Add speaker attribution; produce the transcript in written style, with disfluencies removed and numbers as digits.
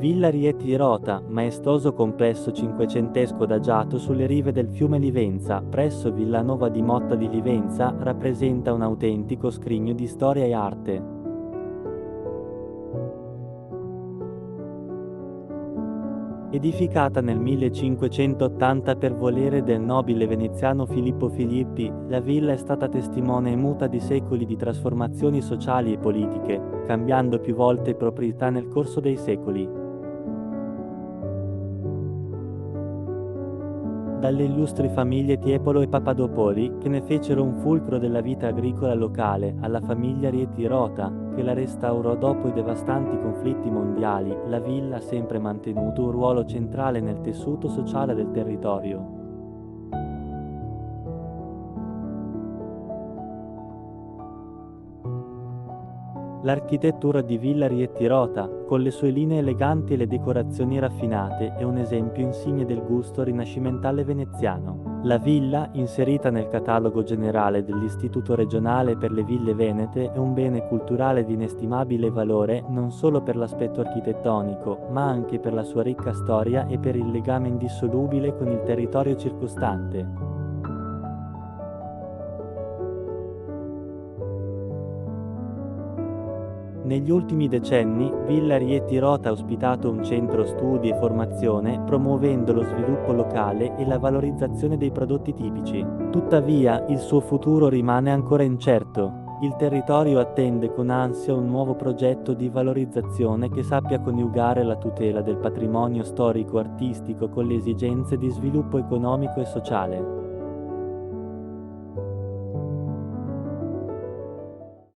Speaker 1: Villa Rieti Rota, maestoso complesso cinquecentesco adagiato sulle rive del fiume Livenza, presso Villanova di Motta di Livenza, rappresenta un autentico scrigno di storia e arte. Edificata nel 1580 per volere del nobile veneziano Filippo Filippi, la villa è stata testimone muta di secoli di trasformazioni sociali e politiche, cambiando più volte proprietà nel corso dei secoli. Dalle illustri famiglie Tiepolo e Papadopoli, che ne fecero un fulcro della vita agricola locale, alla famiglia Rieti Rota, che la restaurò dopo i devastanti conflitti mondiali, la villa ha sempre mantenuto un ruolo centrale nel tessuto sociale del territorio. L'architettura di Villa Rieti Rota, con le sue linee eleganti e le decorazioni raffinate, è un esempio insigne del gusto rinascimentale veneziano. La villa, inserita nel catalogo generale dell'Istituto regionale per le ville venete, è un bene culturale di inestimabile valore non solo per l'aspetto architettonico, ma anche per la sua ricca storia e per il legame indissolubile con il territorio circostante. Negli ultimi decenni, Villa Rieti Rota ha ospitato un centro studi e formazione, promuovendo lo sviluppo locale e la valorizzazione dei prodotti tipici. Tuttavia, il suo futuro rimane ancora incerto. Il territorio attende con ansia un nuovo progetto di valorizzazione che sappia coniugare la tutela del patrimonio storico-artistico con le esigenze di sviluppo economico e sociale.